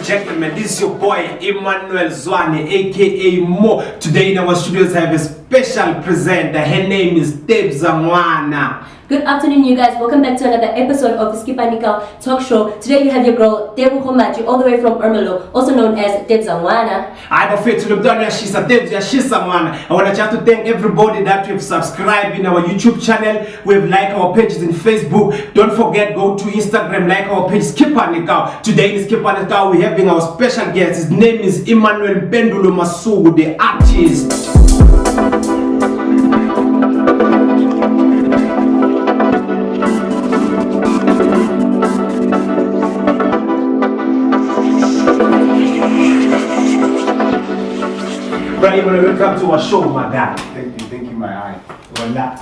gentlemen, this is your boy Emmanuel Zwane, aka Mo. Today in our studios I have a special presenter. Her name is Zkhiphan. Good afternoon, you guys. Welcome back to another episode of Zkhiphan Talk Show. Today you have your girl Mpendulo, all the way from Mpendulo, also known as Zkhiphan. I'm a fit to the done. She's someone. I want to just to thank everybody that we've subscribed in our YouTube channel. We've liked our pages in Facebook. Don't forget, go to Instagram, like our page Zkhiphan. Today in Zkhiphan we're having our special guest. His name is Emmanuel Mpendulo Masugu, the artist. Welcome to our show, my guy. Thank you, my eye. Voila.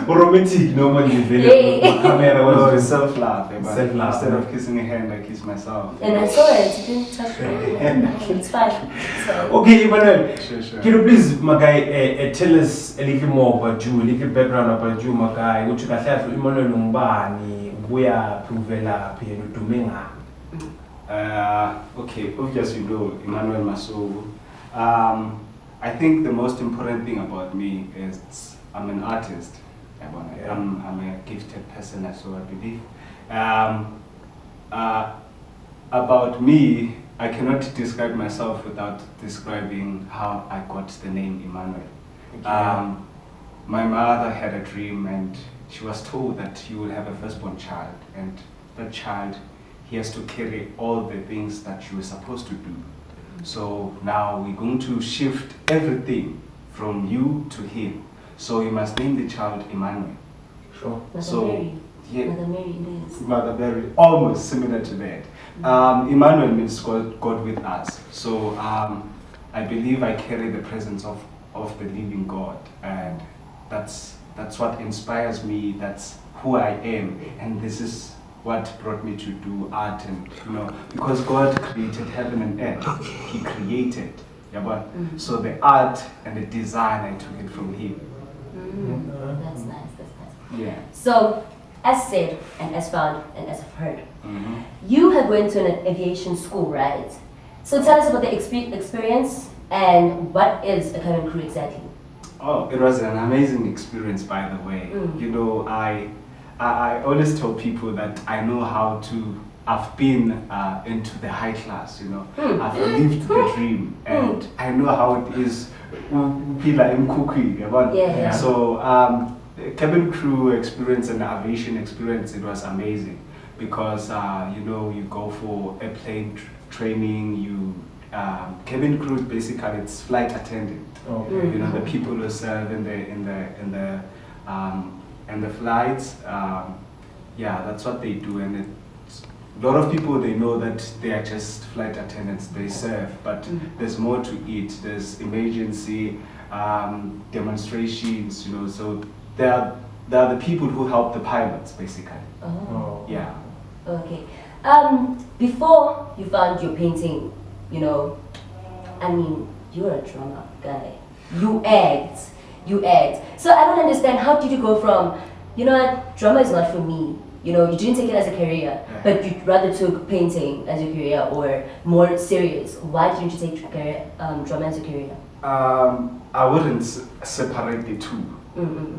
Romantic, no one is camera was self-love. Instead of kissing a hand, I kiss myself. And I saw it, you didn't touch me. It's fine. So. Okay, Emmanuel, Sure. can you please, my guy, tell us a little more about you, a little background about you, my guy? What you can say to Emmanuel Lumbani, where Puvela, Dominga? Okay, obviously you know Emmanuel Masugu. I think the most important thing about me is I'm an artist. I'm a gifted person, so I believe. About me, I cannot describe myself without describing how I got the name Emmanuel. Okay. My mother had a dream, and she was told that she will have a firstborn child, and that child, he has to carry all the things that you were supposed to do. So now we're going to shift everything from you to him. So you must name the child Emmanuel. Sure. Mother Mary is. Mother Mary, almost similar to that. Emmanuel means God with us. So I believe I carry the presence of the living God, and that's what inspires me. That's who I am, and this is what brought me to do art. And because God created heaven and earth, He created. So the art and the design, I took it from Him. That's nice. Yeah. So, as said, and as found, and as I've heard, you have went to an aviation school, right? So tell us about the experience and what is a cabin crew exactly? Oh, it was an amazing experience, by the way. I always tell people that I know how to. I've been into the high class, I've lived the dream, and I know how it is. Yeah. So cabin crew experience and aviation experience, it was amazing because you go for airplane training. Cabin crew basically it's flight attendant. Okay. The people who serve in the flights. That's what they do, and a lot of people, they know that they are just flight attendants, they serve, but there's more to it. There's emergency demonstrations, so they are the people who help the pilots, basically. Oh. Yeah. Okay. Before you found your painting, you're a drama guy. You act. So I don't understand, how did you go from, drama is not for me. You didn't take it as a career, but you rather took painting as a career, or more serious. Why didn't you take drama as a career? I wouldn't separate the two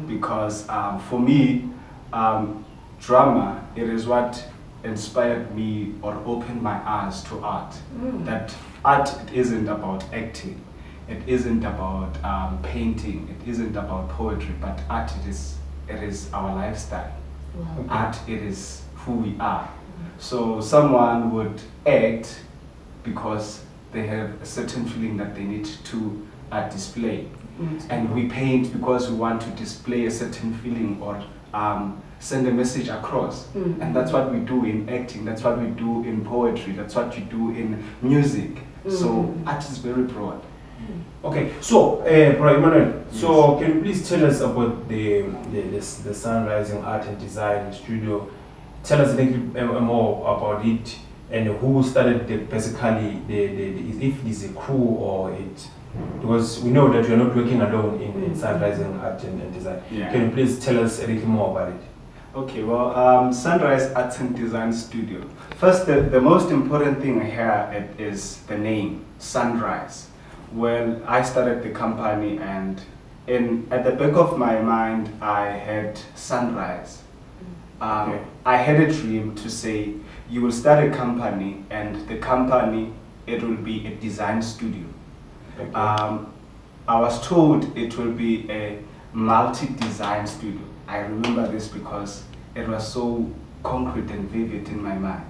because for me, drama, it is what inspired me or opened my eyes to art. That art, it isn't about acting, it isn't about painting, it isn't about poetry, but art, it is our lifestyle. Wow. Okay. Art, it is who we are. So someone would act because they have a certain feeling that they need to display. And we paint because we want to display a certain feeling or send a message across. And that's what we do in acting, that's what we do in poetry, that's what you do in music. So art is very broad. Okay, so Bro Emmanuel, so can you please tell us about the Sunrising Art and Design Studio? Tell us a little more about it, and who started basically if there's a crew or it, because we know that you're not working alone in Sunrising Art and Design. Yeah. Can you please tell us a little more about it? Okay, well, Sunrise Arts and Design Studio. First, the most important thing here is the name, Sunrise. Well, I started the company, and at the back of my mind, I had Sunrise. I had a dream to say, you will start a company, and the company, it will be a design studio. Okay. I was told it will be a multi-design studio. I remember this because it was so concrete and vivid in my mind.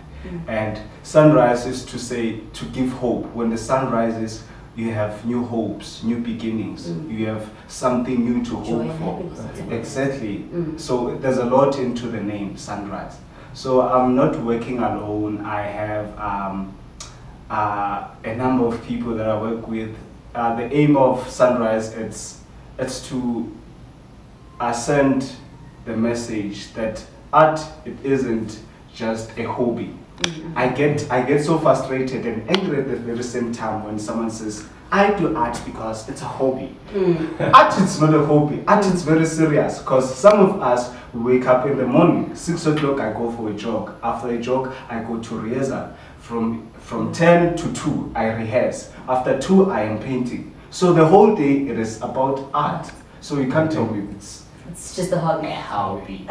And sunrise is to say, to give hope. When the sun rises, you have new hopes, new beginnings. You have something new to hope for. Exactly. So there's a lot into the name Sunrise. So I'm not working alone. I have a number of people that I work with. The aim of Sunrise, it's to send the message that art, it isn't just a hobby. I get so frustrated and angry at the very same time when someone says, I do art because it's a hobby. Art is not a hobby. Art is very serious, because some of us wake up in the morning, 6 o'clock I go for a jog. After a jog, I go to rehearsal. From 10 to 2, I rehearse. After 2, I am painting. So the whole day, it is about art. So you can't tell me it's just a hobby.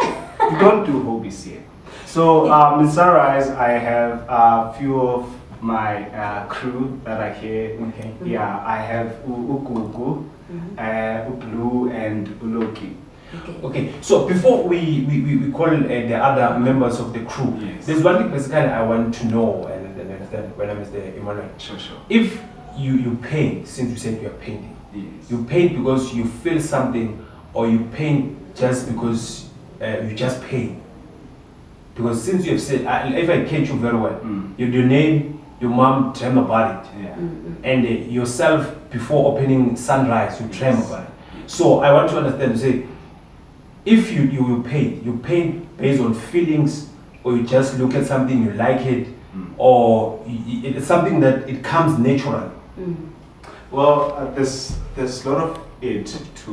You don't do hobbies here. So in Sunrise, I have a few of my crew that are here. Okay. Yeah, I have Ukuku, Blue, and Uloki. Okay, so before we call the other members of the crew, Yes. there's one thing basically I want to know and understand when I'm Mr. Emmanuel. Sure. If you paint, since you said you're painting, Yes. you paint because you feel something, or you paint just because you just paint? Because since you have said, if I catch you very well, your name, your mom dream about it, Yeah. and yourself before opening Sunrise, you dream about it. So I want to understand, to say, if you paint based on feelings, or you just look at something, you like it, or it's something that it comes natural. Well, there's a lot of it to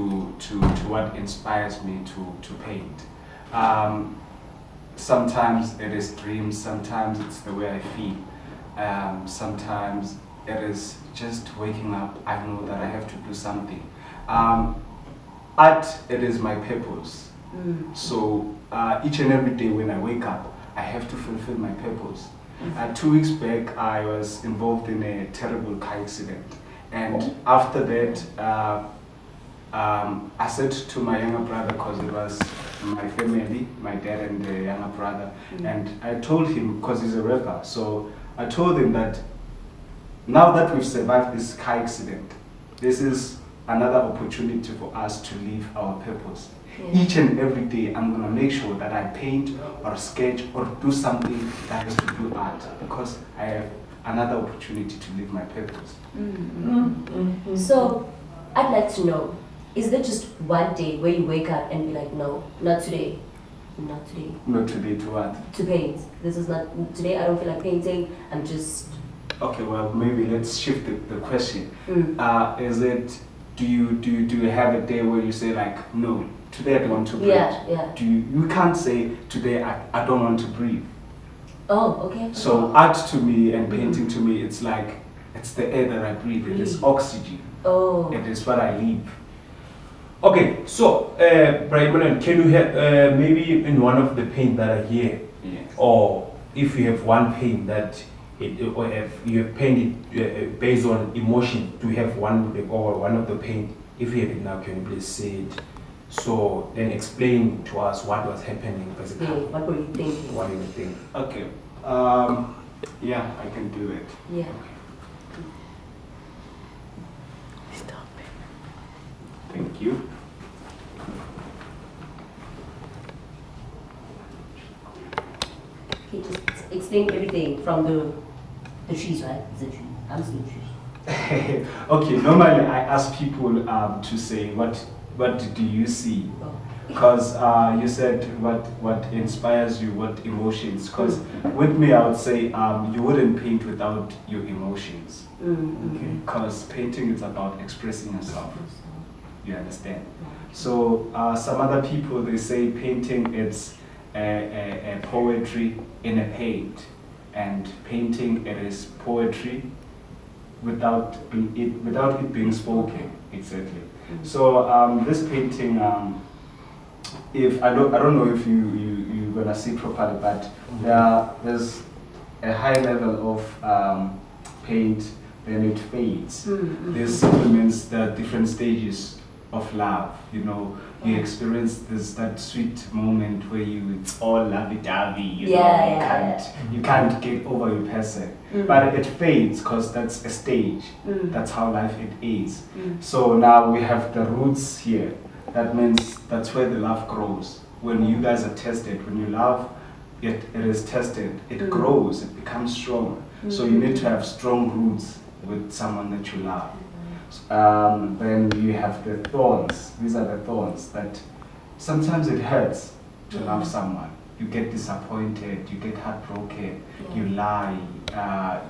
what inspires me to paint. Sometimes it is dreams, sometimes it's the way I feel. Sometimes it is just waking up, I know that I have to do something. Art, it is my purpose. So each and every day when I wake up, I have to fulfill my purpose. 2 weeks back, I was involved in a terrible car accident. And after that, I said to my younger brother, because it was my family, my dad and the younger brother, and I told him, because he's a rapper, so I told him that now that we've survived this car accident, this is another opportunity for us to live our purpose. Each and every day, I'm going to make sure that I paint or sketch or do something that has to do art, because I have another opportunity to live my purpose. So, I'd like to know, is there just one day where you wake up and be like, no, not today, not today? Not today to what? To paint. This is not, today I don't feel like painting, I'm just... Okay, well, maybe let's shift the question. Is it, do you have a day where you say like, no, today I don't want to breathe? Yeah. You can't say, today I don't want to breathe. Oh, okay. So art to me and painting to me, it's like, it's the air that I breathe, it is oxygen. Oh. It is what I live. Okay, so Brian, can you have maybe in one of the paint that are here, Yes. or if you have one paint that or if you have painted based on emotion, do you have one of the paint? If you have it now, can you please say it? So then explain to us what was happening basically. Yeah, what were you thinking? What do you think? Okay. Yeah, I can do it. Yeah. Thank you. Okay, just explain everything from the trees, right? It's a tree. I'm seeing trees. Okay, normally I ask people to say what do you see? Oh. Because you said what inspires you, what emotions. Because with me, I would say you wouldn't paint without your emotions. Okay. Because painting is about expressing yourself. You understand? So some other people, they say painting it's a poetry in a paint, and painting it is poetry without it being spoken exactly. So this painting, if I don't know if you're gonna see properly, but there's a high level of paint, then it fades. This simply means there are different stages of love. You know, you experience that sweet moment where it's all lovey-dovey. You can't get over your person, but it fades because that's a stage. That's how life it is. So now we have the roots here. That means that's where the love grows. When you guys are tested, when you love, it is tested. It grows. It becomes strong. So you need to have strong roots with someone that you love. Then you have the thorns. These are the thorns that sometimes it hurts to love someone. You get disappointed, you get heartbroken, you lie. A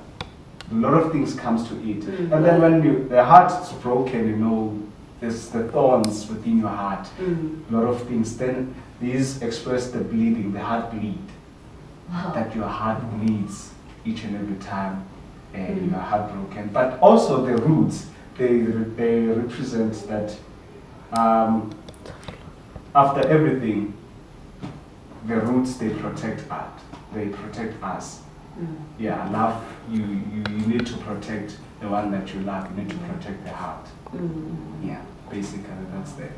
lot of things comes to it. And then when the heart is broken, you know, there's the thorns within your heart. A lot of things. Then these express the bleeding, the heart bleed. That your heart bleeds each and every time and you are heartbroken. But also the roots, they represent that after everything, the roots, they protect us. They protect us. Yeah, love, you need to protect the one that you love. You need to protect the heart. Yeah, basically that's there.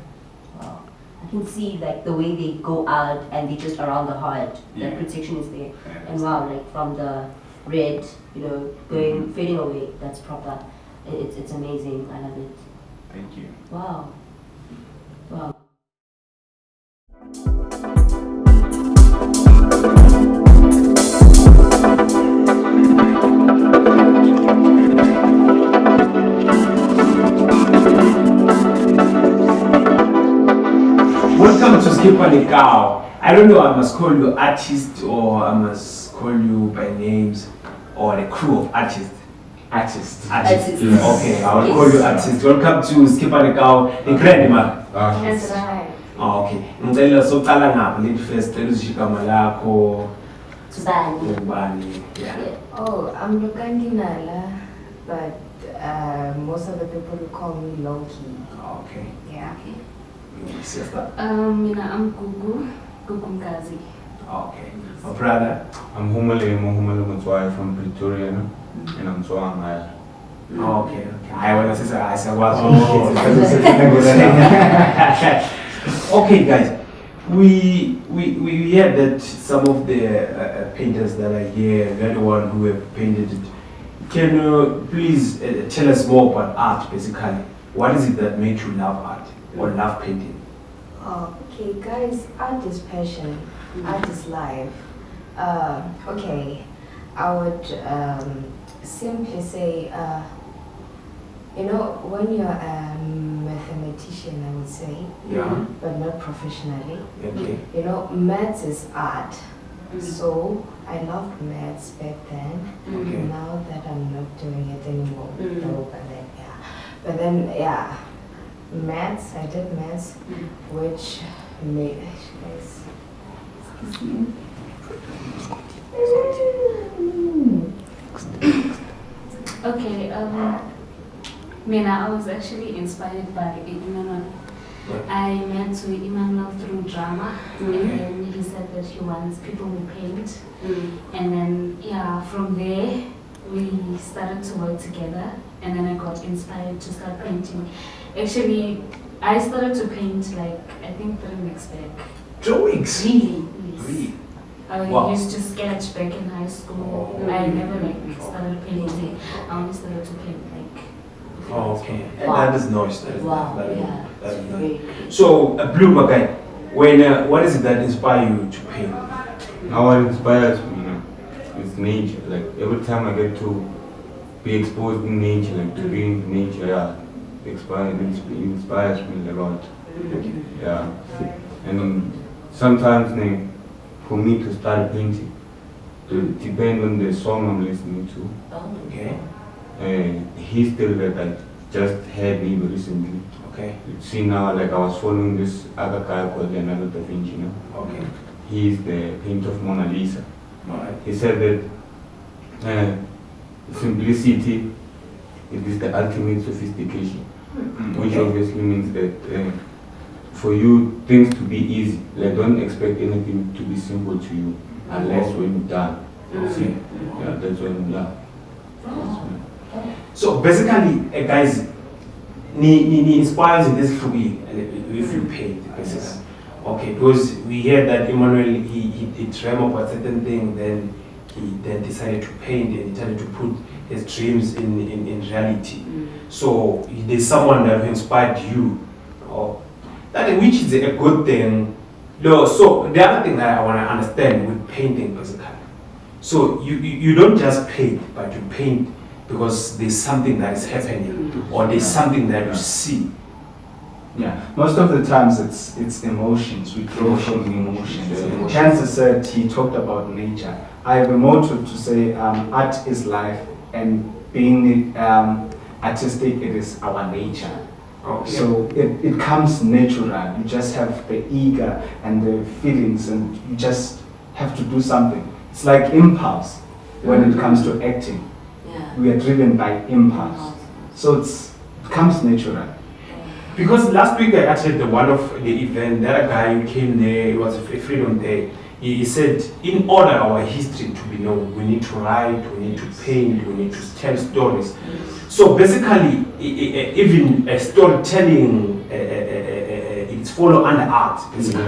Wow. I can see like the way they go out and they just around the heart. That protection is there. And wow, like from the red, you know, fading away. That's proper. It's amazing. I love it. Thank you. Wow. Wow. Welcome to Zkhiphan. I don't know, I must call you artist or I must call you by names or a crew of artists. Artist. Okay, I will call you artist. Welcome to Zkhiphan, the grandma. That's right. Okay. Ngicela soqala ngaphi leli first elizigama lakho Subani. Yeah. Oh, I'm Lukandinala, but most of the people call me Loki. Okay. Yeah. Sister. I'm Gugu Mkazi. Okay. My brother. I'm Humale Mutswai from Pretoria, and I'm Swang. Okay. I want to say I said was. Okay, guys. We heard that some of the painters that are here, they're the one who have painted it. Can you please tell us more about art, basically? What is it that makes you love art or love painting? Okay, guys, art is passion, art is life. Okay, I would simply say, you know, when you're a mathematician, I would say, but not professionally. Okay. You know, maths is art. So I loved maths back then. Okay. Now that I'm not doing it anymore, though, but then maths. I did maths, which made Okay, I was actually inspired by Emmanuel. I met to Emmanuel through drama, and then he said that he wants people who paint. And then, from there, we started to work together, and then I got inspired to start painting. Actually, I started to paint like, I think 3 weeks back. 2 weeks? Really? Really? I used to sketch back in high school. I never started painting. I only started to paint like. Okay, and that is nice. That is Wow, that's nice. So, Blue Magai, what is it that inspires you to paint? Now what inspires me, is nature. Like every time I get to be exposed in nature, like to be in nature, it inspires me a lot. Yeah, and sometimes for me to start painting, it depends on the song I'm listening to. Okay. He still that I just had maybe recently. Okay. See now, like I was following this other guy called Leonardo da Vinci, Okay. he is the painter of Mona Lisa. Alright. He said that simplicity it is the ultimate sophistication, which obviously means that for you things to be easy, like don't expect anything to be simple to you unless when you're done. See? Yeah, that's when So basically, guys, ni inspires in this hobby if you paid, basically. Okay, because we hear that Emmanuel he dreamt about certain thing, then he then decided to paint and he decided to put his dreams in reality. So there's someone that inspired you, or that which is a good thing. No, so the other thing that I want to understand with painting basically. So you don't just paint, but you paint because there's something that is happening or there's something that you see. Yeah, most of the times it's emotions. We draw from emotions. Chance said he talked about nature. I have a motto to say art is life, and being artistic, it is our nature. Okay. So it comes natural. You just have the eager and the feelings, and you just have to do something. It's like impulse when it comes to acting. Yeah. We are driven by impulse. So it comes natural. Because last week I attended one of the event, that guy who came there, it was a Freedom Day. He said, in order our history to be known, we need to write, we need to paint, we need to tell stories. So basically, even storytelling, it's follow under art, basically.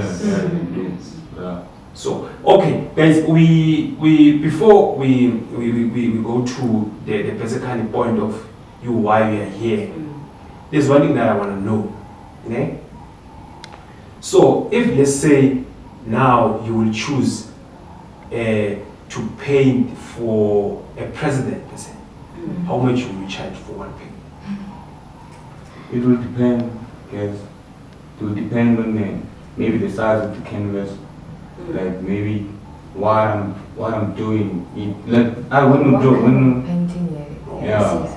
yeah. So, okay, guys, we before we go to the basically point of you why we are here. There's one thing that I want to know. Okay? So, if let's say now you will choose to paint for a president, let's say, how much will you charge for one paint? It will depend, guys. It will depend on maybe the size of the canvas, like maybe what I'm doing. Painting, yeah.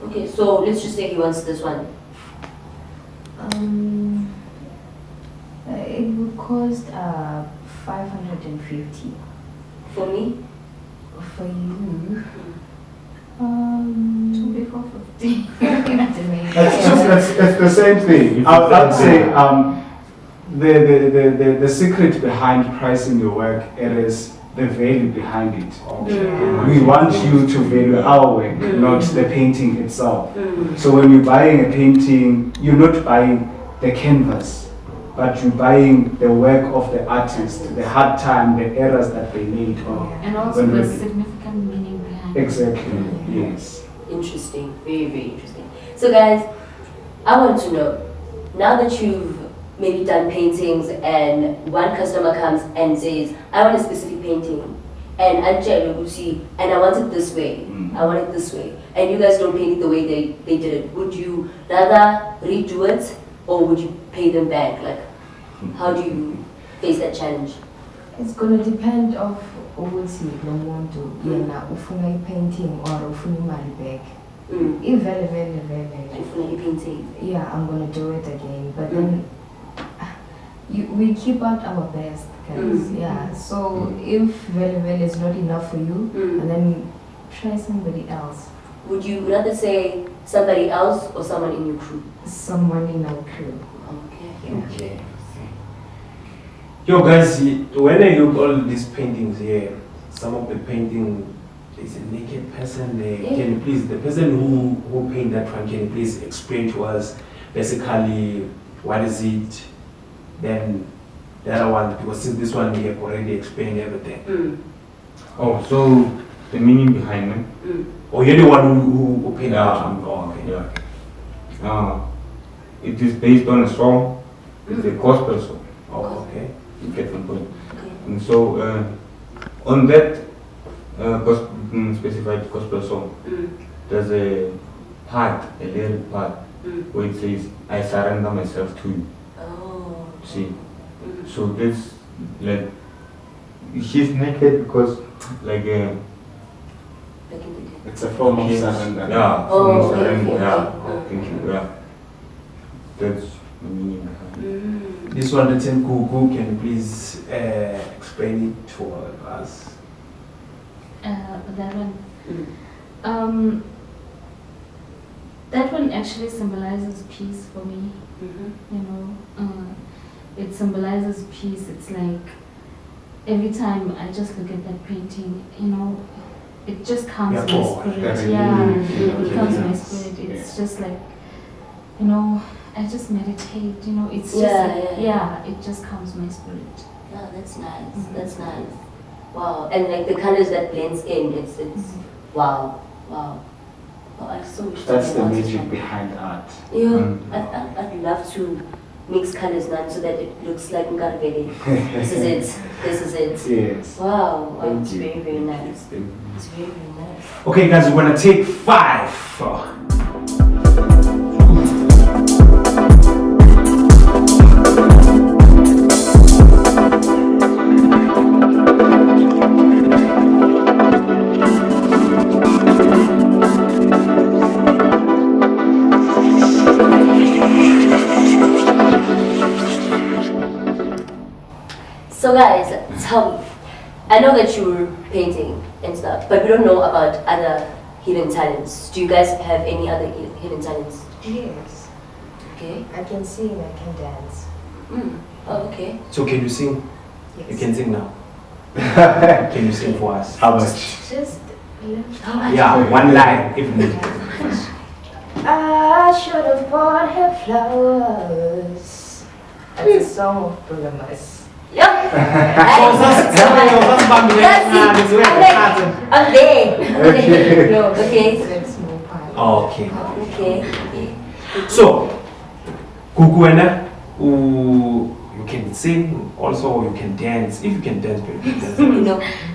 Okay, so let's just say he wants this one. It would cost 550 For me? for you. To be 450. It's the same thing. I'd say the secret behind pricing your work, it is the value behind it. We want you to value our work, not the painting itself. So when you're buying a painting, you're not buying the canvas, but you're buying the work of the artist, the hard time, the errors that they made. And also the significant meaning behind it. Exactly, yes. Interesting, very, very interesting. So guys, I want to know, now that you've maybe done paintings and one customer comes and says, I want a specific painting, and and I want it this way, I want it this way, and you guys don't paint it the way they did it, would you rather redo it or would you pay them back? Like, how do you face that challenge? It's gonna depend of ukuthi lo muntu yena ufuna painting or ufuna imali back. If very Ufuna painting. yeah, I'm gonna do it again, but then we keep out our best, guys. Yeah, so if very is not enough for you, and then try somebody else. Would you rather say somebody else or someone in your crew? Someone in our crew. Okay. Okay. Yo guys, when I look all these paintings here, some of the painting is a naked person there. Can you please, the person who painted that one, can you please explain to us basically what is it? Then the other one, because since this one we have already explained everything. Oh, so the meaning behind it? Oh, you're the one who painted that one? Oh, okay. Yeah. It is based on a song. It's a gospel song. Oh, okay. You get my point. And so, on that specified gospel song, there's a part, a little part, where it says, I surrender myself to you. Oh. See? So this, like, she's naked because, like, It's a form of she's- surrender. Yeah, Oh, form of okay, surrender, okay, yeah. okay. Thank you, yeah. That's meaning behind. This one written Google, can you please explain it for us? That one. That one actually symbolizes peace for me. You know, it symbolizes peace. It's like every time I just look at that painting, you know, it just calms my spirit. Yeah, it calms my spirit. It's just like, you know, I just meditate. You know, it's just it just calms my spirit. Yeah, that's nice. That's nice. Wow, and like the colors that blends in, it's wow. I so wish That's the about magic this one. behind art. Yeah, I'd love to mix colors now so that it looks like Ngarveli. This is it. This is it. Yes. Wow, Thank it's you. very, very nice. It's very, very nice. Okay, guys, we're gonna take 5. So guys, tell me, I know that you're painting and stuff, but we don't know about other hidden talents. Do you guys have any other hidden talents? Yes. Okay. I can sing, I can dance. Oh, okay. So can you sing? Yes. You can sing now. Can you sing for us? How much? Just a little. Yeah, one line, if needed. I should have bought her flowers. That's a song of Pulamas. Yep. I'm there. No, okay. Let's move on. Oh, okay. Okay. So, Kukuena, you can sing also, you can dance. If you can dance, baby, dance.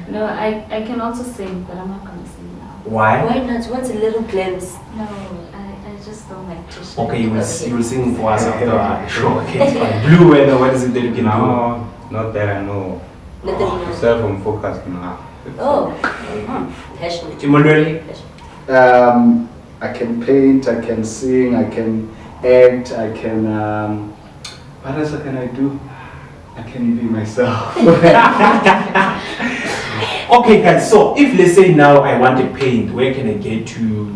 No, I can also sing, but I'm not gonna sing now. Why? Why not? What's a little glimpse? No, I just don't like to sing. Okay, you will sing for us after the show. Okay, it's fine. Blue weather, what is it that you can do? No, not that I know. Nothing you know. Myself, I'm focused now. Oh. Passionate. Emmanuel? I can paint, I can sing, I can act, I can, what else can I do? I can be myself. Okay, guys, so if let's say now I want to paint, where can I get to?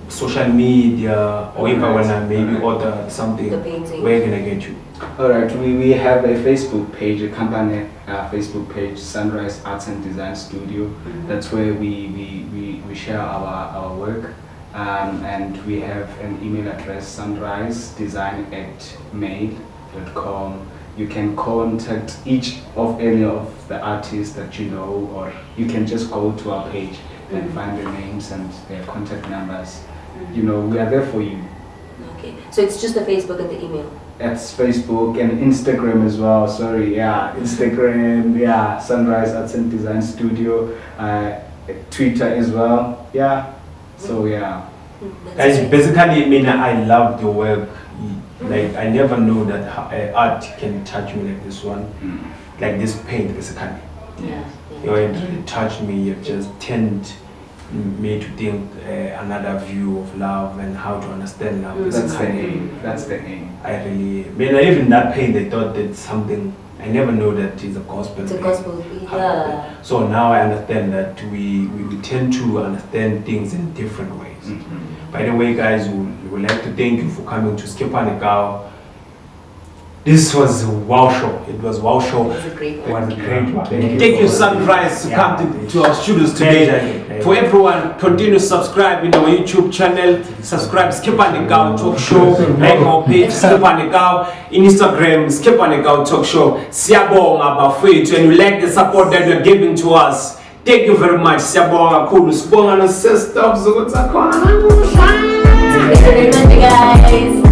Social media, or if I want to maybe order something, The painting. where can I get you? Alright, we have a Facebook page, a company Facebook page, Sunrise Arts and Design Studio. That's where we share our work. And we have an email address, sunrisedesign@mail.com. You can contact each of any of the artists that you know, or you can just go to our page and find their names and their contact numbers. You know, we are there for you. Okay. So it's just the Facebook and the email. That's Facebook and Instagram as well. Sorry, yeah, Instagram, yeah, Sunrise Arts and Design Studio, Twitter as well, yeah. So yeah. Guys, That's great. basically, I love your work. Like, I never know that art can touch me like this one, like this paint, basically. Yeah. You know, it touched me. You just turned me to think another view of love and how to understand love. That's the basically. aim. That's the aim. I really, even that paint, they thought that something. I never know that it's a gospel. It's a paint. gospel, yeah. So now I understand that we tend to understand things in different ways. By the way, guys, we would like to thank you for coming to Zkhiphan. This was a wow show. It was wow show. It was a great It one. was a great one. Thank you, Sunrise, to come to our studios today. Pleasure. For everyone, continue subscribing our YouTube channel. Subscribe Zkhiphan Talk Show. Like our page Zkhiphan Instagram Zkhiphan Talk Show. Siyabonga bafethu, and we like the support that you're giving to us. Thank you very much. Siyabonga kakhulu. Sibonga no sister. Thank you very much, guys.